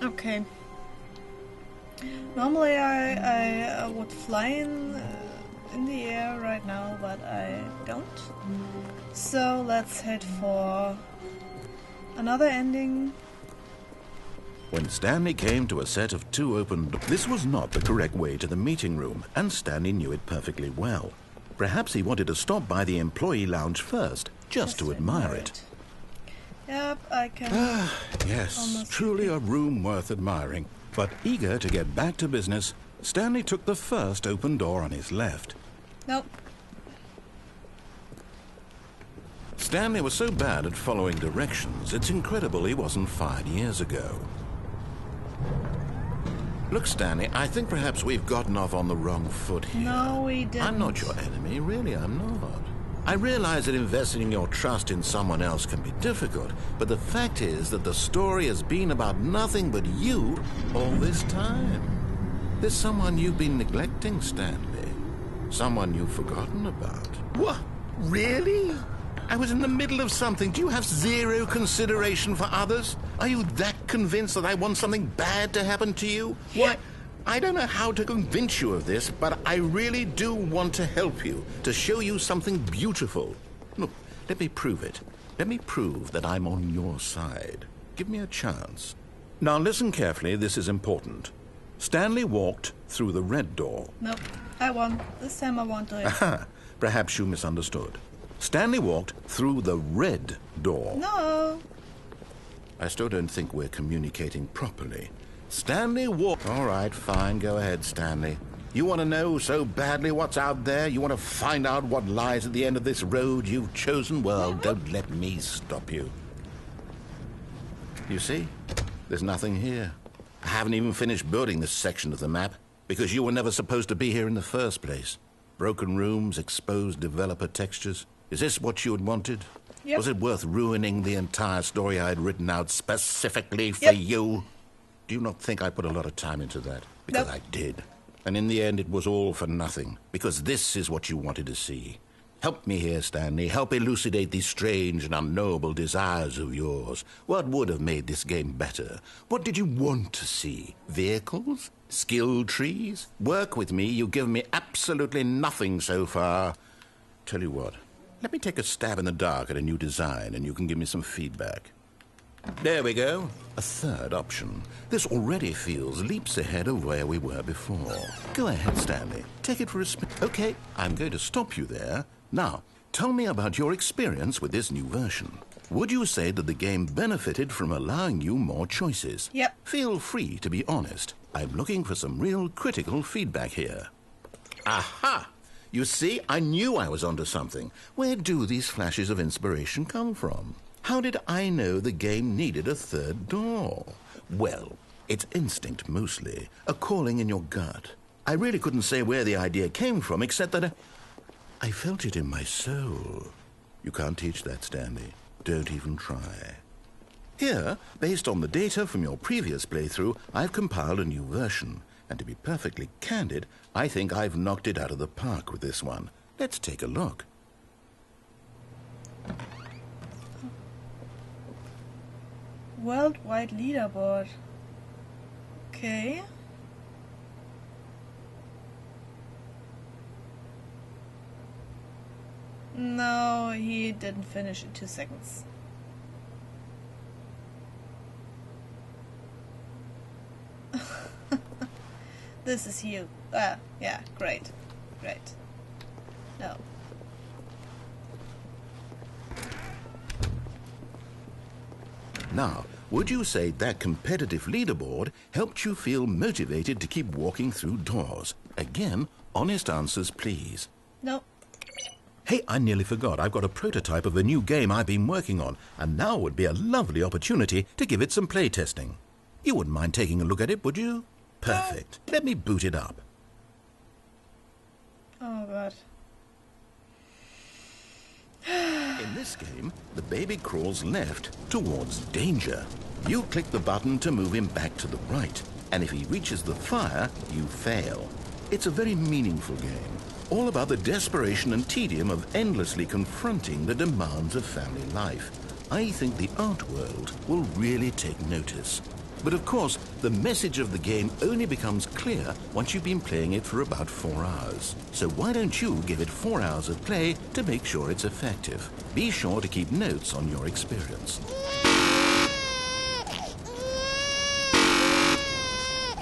Okay. Normally I would fly in the air right now, but I don't. So let's head for another ending. When Stanley came to a set of 2 open doors, this was not the correct way to the meeting room, and Stanley knew it perfectly well. Perhaps he wanted to stop by the employee lounge first, just to admire it. Yep, I can. Yes, truly a room worth admiring. But eager to get back to business, Stanley took the first open door on his left. Nope. Stanley was so bad at following directions, it's incredible he wasn't fired years ago. Look, Stanley, I think perhaps we've gotten off on the wrong foot here. No, we didn't. I'm not your enemy, really, I'm not. I realize that investing your trust in someone else can be difficult, but the fact is that the story has been about nothing but you all this time. There's someone you've been neglecting, Stanley. Someone you've forgotten about. What? Really? I was in the middle of something. Do you have zero consideration for others? Are you that convinced that I want something bad to happen to you? Why? I don't know how to convince you of this, but I really do want to help you, to show you something beautiful. Look, let me prove it. Let me prove that I'm on your side. Give me a chance. Now listen carefully, this is important. Stanley walked through the red door. Nope, I won. This time I won to it. Aha, perhaps you misunderstood. Stanley walked through the red door. No. I still don't think we're communicating properly. Stanley walked... All right, fine, go ahead, Stanley. You want to know so badly what's out there? You want to find out what lies at the end of this road you've chosen? Well, don't let me stop you. You see? There's nothing here. I haven't even finished building this section of the map, because you were never supposed to be here in the first place. Broken rooms, exposed developer textures. Is this what you had wanted? Yep. Was it worth ruining the entire story I had written out specifically for you? Do you not think I put a lot of time into that? Because I did. And in the end, it was all for nothing. Because this is what you wanted to see. Help me here, Stanley. Help elucidate these strange and unknowable desires of yours. What would have made this game better? What did you want to see? Vehicles? Skill trees? Work with me. You've given me absolutely nothing so far. Tell you what. Let me take a stab in the dark at a new design, and you can give me some feedback. There we go. A third option. This already feels leaps ahead of where we were before. Go ahead, Stanley. Take it for a spin. Okay, I'm going to stop you there. Now, tell me about your experience with this new version. Would you say that the game benefited from allowing you more choices? Yep. Feel free to be honest. I'm looking for some real critical feedback here. Aha! You see, I knew I was onto something. Where do these flashes of inspiration come from? How did I know the game needed a third door? Well, it's instinct mostly, a calling in your gut. I really couldn't say where the idea came from, except that I felt it in my soul. You can't teach that, Stanley. Don't even try. Here, based on the data from your previous playthrough, I've compiled a new version. And to be perfectly candid, I think I've knocked it out of the park with this one. Let's take a look. Worldwide leaderboard. Okay. No, he didn't finish in 2 seconds. This is you. Yeah, great. Great. No. Now, would you say that competitive leaderboard helped you feel motivated to keep walking through doors? Again, honest answers, please. No. Hey, I nearly forgot. I've got a prototype of a new game I've been working on, and now would be a lovely opportunity to give it some playtesting. You wouldn't mind taking a look at it, would you? Perfect. Let me boot it up. Oh, God. In this game, the baby crawls left towards danger. You click the button to move him back to the right, and if he reaches the fire, you fail. It's a very meaningful game, all about the desperation and tedium of endlessly confronting the demands of family life. I think the art world will really take notice. But of course, the message of the game only becomes clear once you've been playing it for about 4 hours. So why don't you give it 4 hours of play to make sure it's effective? Be sure to keep notes on your experience.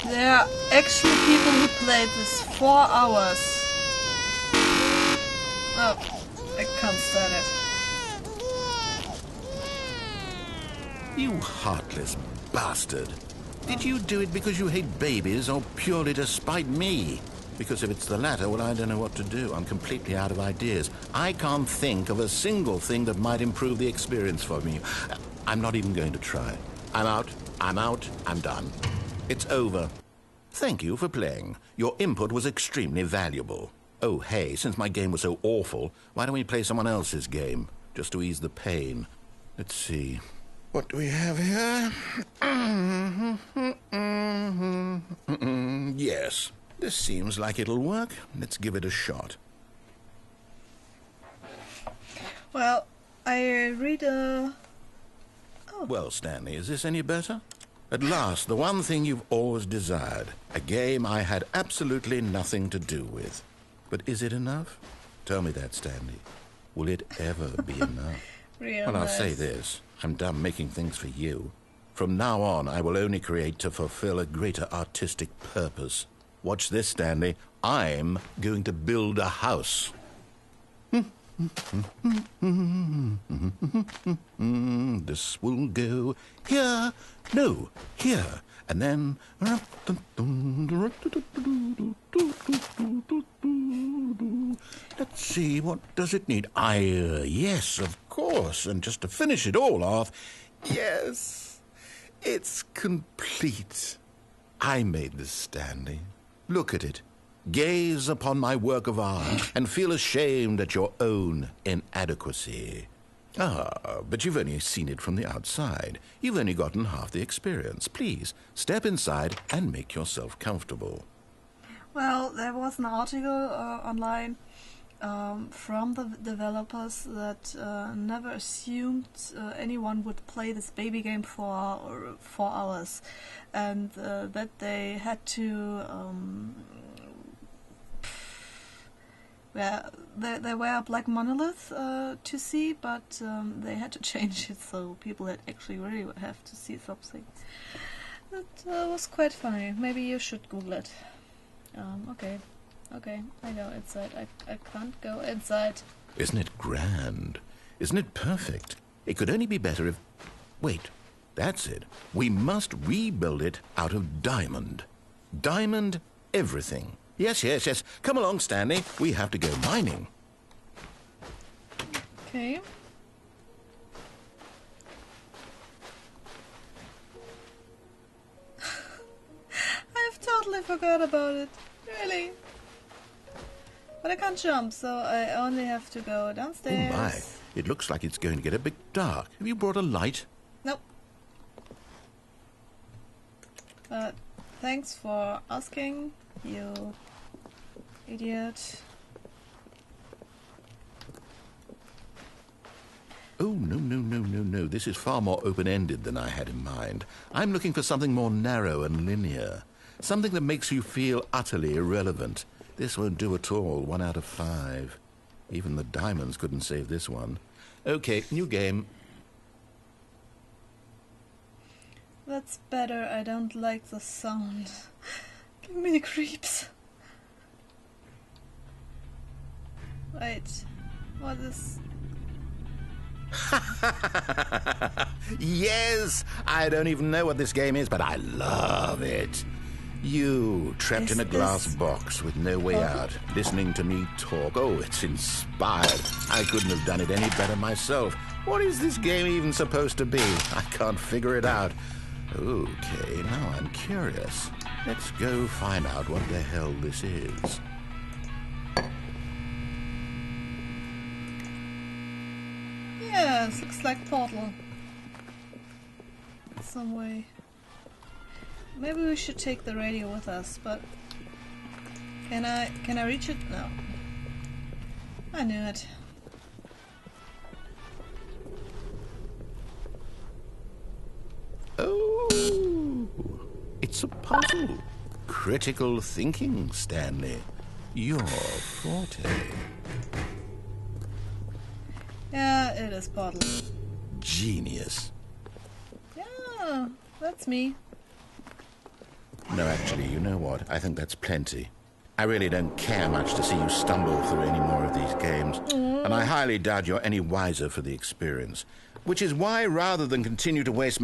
There are actually people who played this 4 hours. Oh, I can't stand it. You heartless bastard. Did you do it because you hate babies or purely to spite me? Because if it's the latter, well, I don't know what to do. I'm completely out of ideas. I can't think of a single thing that might improve the experience for me. I'm not even going to try. I'm out. I'm done. It's over. Thank you for playing. Your input was extremely valuable. Oh, hey, since my game was so awful, why don't we play someone else's game? Just to ease the pain. Let's see. What do we have here? Yes, this seems like it'll work. Let's give it a shot. Well, I read a... Oh. Well, Stanley, is this any better? At last, the one thing you've always desired. A game I had absolutely nothing to do with. But is it enough? Tell me that, Stanley. Will it ever be enough? Well, I'll say this. I'm done making things for you. From now on, I will only create to fulfill a greater artistic purpose. Watch this, Stanley. I'm going to build a house. This will go here. No, here. And then... Let's see, what does it need? Yes, of course. And just to finish it all off, yes, it's complete. I made this, Stanley. Look at it. Gaze upon my work of art and feel ashamed at your own inadequacy. Ah, but you've only seen it from the outside. You've only gotten half the experience. Please, step inside and make yourself comfortable. Well, there was an article online from the developers that never assumed anyone would play this baby game for 4 hours, and that they had to... there were a black monolith to see, but they had to change it, so people that actually really would have to see something. That was quite funny. Maybe you should Google it. Okay, I go inside. I can't go inside. Isn't it grand? Isn't it perfect? It could only be better if... Wait, that's it. We must rebuild it out of diamond. Diamond everything. Yes. Come along, Stanley. We have to go mining. Okay. I've totally forgot about it. Really. But I can't jump, so I only have to go downstairs. Oh my. It looks like it's going to get a bit dark. Have you brought a light? Nope. But thanks for asking, you idiot. Oh, no. This is far more open-ended than I had in mind. I'm looking for something more narrow and linear. Something that makes you feel utterly irrelevant. This won't do at all. 1 out of 5. Even the diamonds couldn't save this one. Okay, new game. That's better. I don't like the sound. Give me the creeps. Wait. What is... Yes! I don't even know what this game is, but I love it. You, trapped in a glass box with no way out, listening to me talk. Oh, it's inspired. I couldn't have done it any better myself. What is this game even supposed to be? I can't figure it out. Okay, now I'm curious. Let's go find out what the hell this is. Yes, looks like Portal. Some way. Maybe we should take the radio with us, but can I reach it? No. I knew it. Oh, It's a puzzle. Critical thinking, Stanley. Your forte. Yeah, it is partly. Genius. Yeah, that's me. No, actually, you know what? I think that's plenty. I really don't care much to see you stumble through any more of these games. And I highly doubt you're any wiser for the experience. Which is why, rather than continue to waste...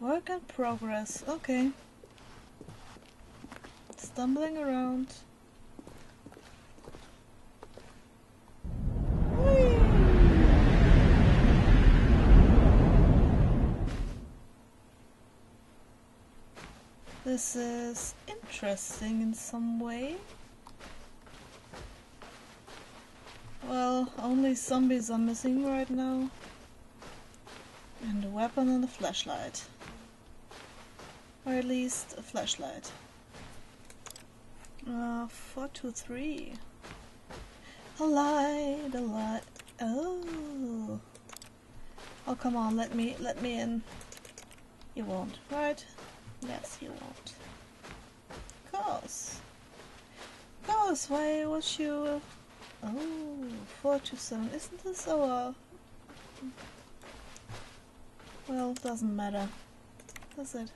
Work in progress. Okay. Stumbling around. Whee! This is interesting in some way. Well, only zombies are missing right now. And a weapon and a flashlight. Or at least a flashlight. 423. A light, a light. Oh. Oh, come on, let me in. You won't, right? Yes, you won't. Of course, why was you... Oh, 427. Isn't this our... Well, doesn't matter. Does it?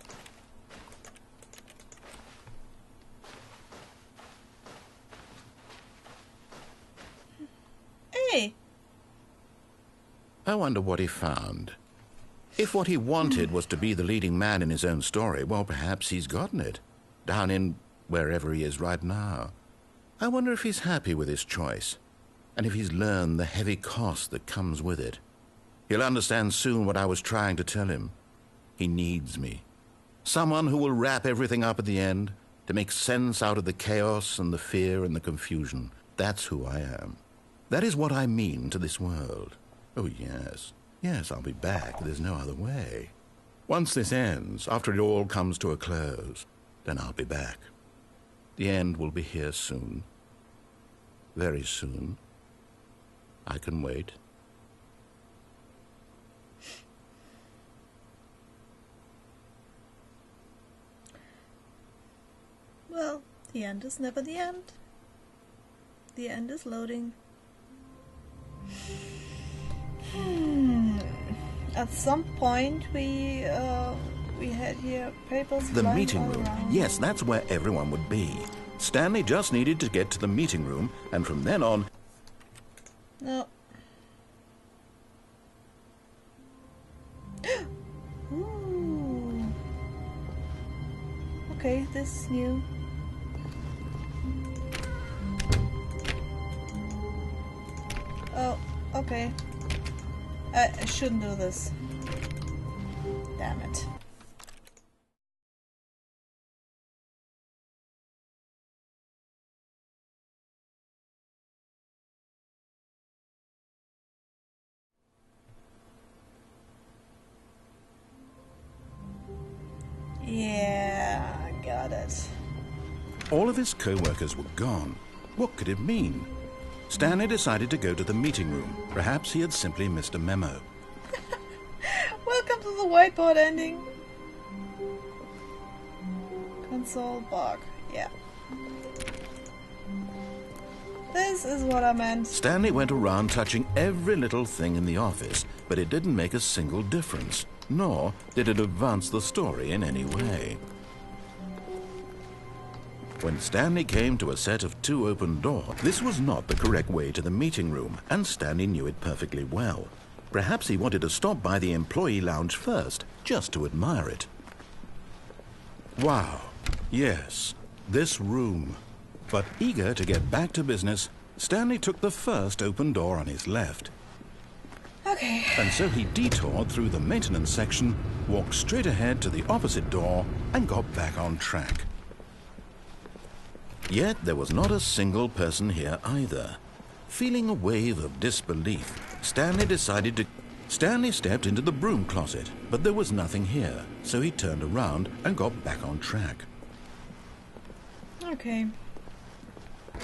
Hey! I wonder what he found. If what he wanted was to be the leading man in his own story, well, perhaps he's gotten it. Down in wherever he is right now. I wonder if he's happy with his choice, and if he's learned the heavy cost that comes with it. He'll understand soon what I was trying to tell him. He needs me. Someone who will wrap everything up at the end, to make sense out of the chaos and the fear and the confusion. That's who I am. That is what I mean to this world. Oh, yes. Yes, I'll be back. There's no other way. Once this ends, after it all comes to a close, then I'll be back. The end will be here soon. Very soon. I can wait. Well, the end is never the end. The end is loading. At some point we had here papers. The meeting room. Yes, that's where everyone would be. Stanley just needed to get to the meeting room, and from then on... No. Ooh. Okay, this is new. Oh, okay. I shouldn't do this. Damn it. Yeah, I got it. All of his co-workers were gone. What could it mean? Stanley decided to go to the meeting room. Perhaps he had simply missed a memo. Welcome to the whiteboard ending. Console bug. Yeah. This is what I meant. Stanley went around touching every little thing in the office, but it didn't make a single difference, nor did it advance the story in any way. When Stanley came to a set of 2 open doors, this was not the correct way to the meeting room, and Stanley knew it perfectly well. Perhaps he wanted to stop by the employee lounge first, just to admire it. Wow. Yes, this room. But eager to get back to business, Stanley took the first open door on his left. Okay. And so he detoured through the maintenance section, walked straight ahead to the opposite door, and got back on track. Yet there was not a single person here either. Feeling a wave of disbelief, Stanley stepped into the broom closet, but there was nothing here, so he turned around and got back on track. Okay.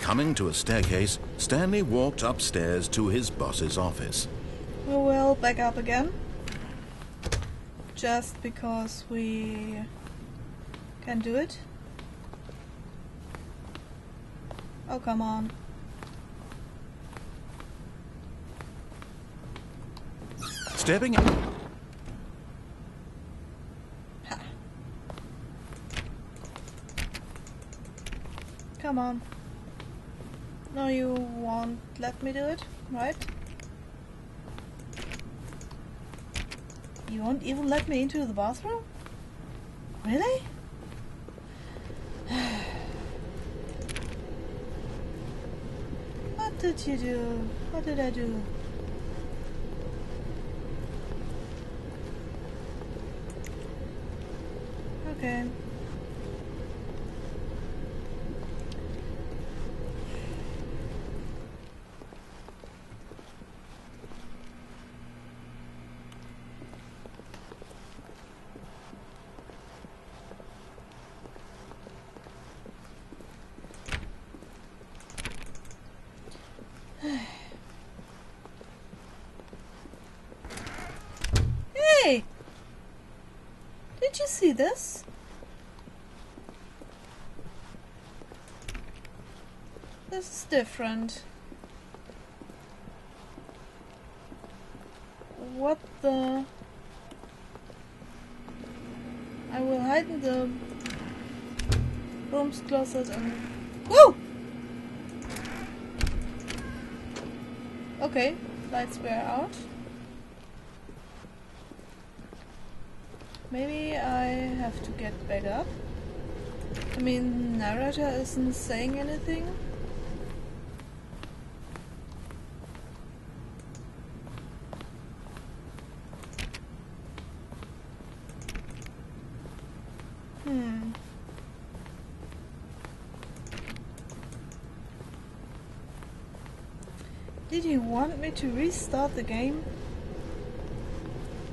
Coming to a staircase, Stanley walked upstairs to his boss's office. We will back up again. Just because we can do it. Oh, come on. Stepping in. Ha. Come on. No, you won't let me do it, right? You won't even let me into the bathroom? Really? What did you do? What did I do? Okay. Hey! Did you see this? This is different. What the... I will hide in the room's closet and... Woo! Okay, lights were out. Maybe I have to get back up. I mean, narrator isn't saying anything. Did you want me to restart the game?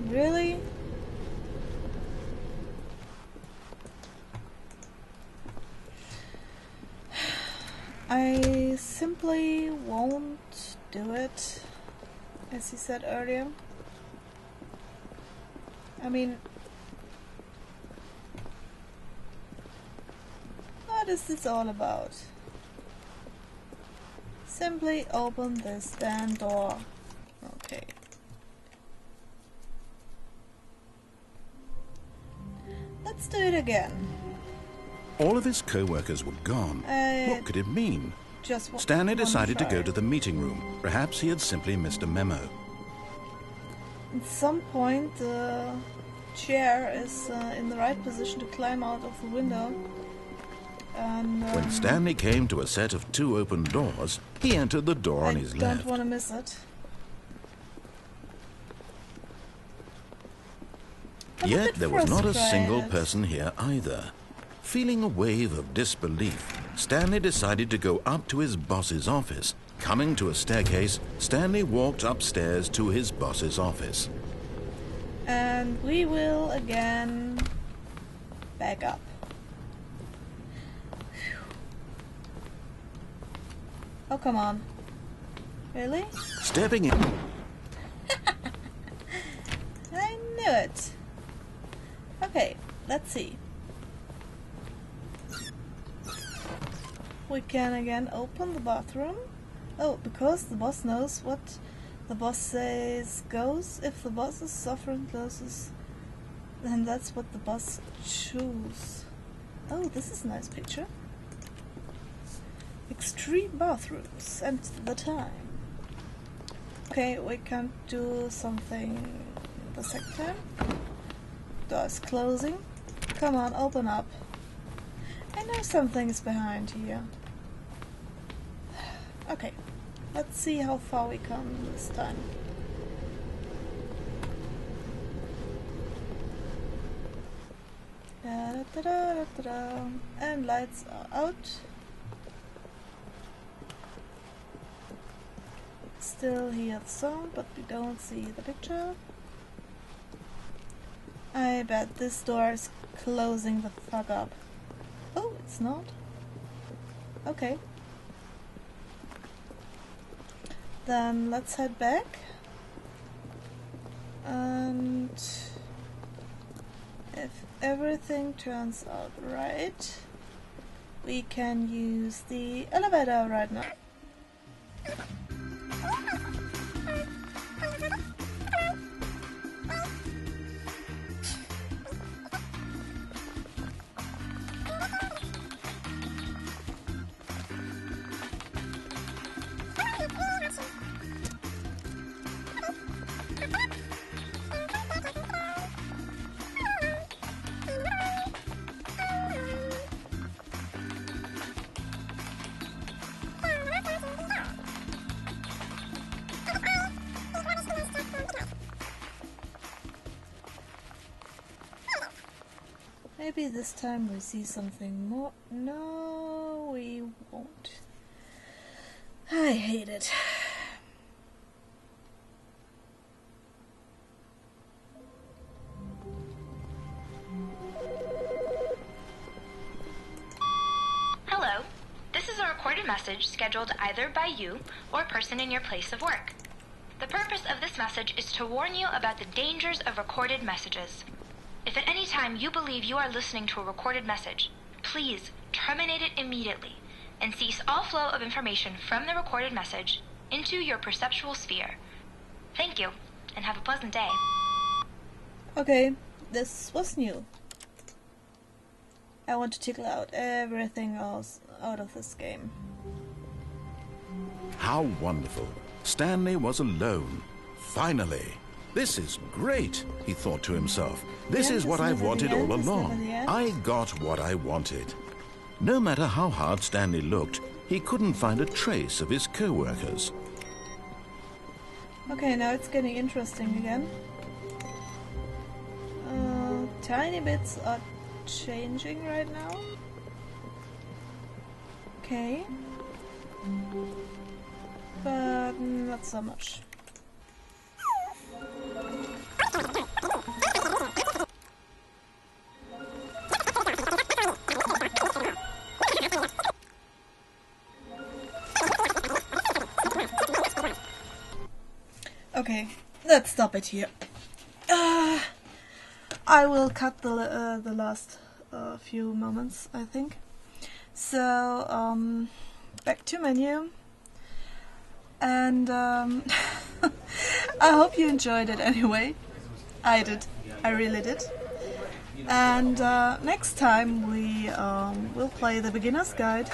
Really? I simply won't do it, as he said earlier. I mean, what is this all about? Simply open this damn door. Okay. Let's do it again. All of his co-workers were gone. What could it mean? Stanley decided to go to the meeting room. Perhaps he had simply missed a memo. At some point, the chair is in the right position to climb out of the window. And, when Stanley came to a set of 2 open doors, he entered the door on his left. I don't want to miss it. Yet there was not a single person here either. Feeling a wave of disbelief, Stanley decided to go up to his boss's office. Coming to a staircase, Stanley walked upstairs to his boss's office. And we will again back up. Oh, come on. Really? Stepping in. I knew it. Okay, let's see. We can again open the bathroom. Oh, because the boss knows what the boss says goes. If the boss's sovereign closes, then that's what the boss chooses. Oh, this is a nice picture. Extreme bathrooms and the time. Okay, we can't do something the second time. Door is closing. Come on, open up. I know something is behind here. Okay, let's see how far we come this time. Da, da, da, da, da, da. And lights are out. Still hear the sound, but we don't see the picture. I bet this door is closing the fuck up. Oh, it's not? Okay. Then let's head back. if everything turns out right, we can use the elevator right now. Maybe this time we see something more. No, we won't. I hate it. Hello. This is a recorded message scheduled either by you or a person in your place of work. The purpose of this message is to warn you about the dangers of recorded messages. If at any time you believe you are listening to a recorded message, please terminate it immediately and cease all flow of information from the recorded message into your perceptual sphere. Thank you, and have a pleasant day. Okay, this was new. I want to tickle out everything else out of this game. How wonderful. Stanley was alone. Finally. This is great, he thought to himself. This is what I've wanted all along. I got what I wanted. No matter how hard Stanley looked, he couldn't find a trace of his co-workers. Okay, now it's getting interesting again. Tiny bits are changing right now. Okay. But not so much. Okay, let's stop it here. I will cut the last few moments, I think. So, back to menu. And I hope you enjoyed it anyway. I did. I really did. And next time we will play the beginner's guide.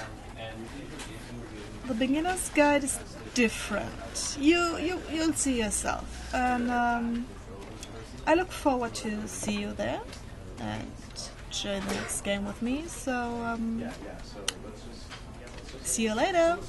The beginner's guide is different. You'll see yourself. And I look forward to see you there and join the next game with me. So see you later.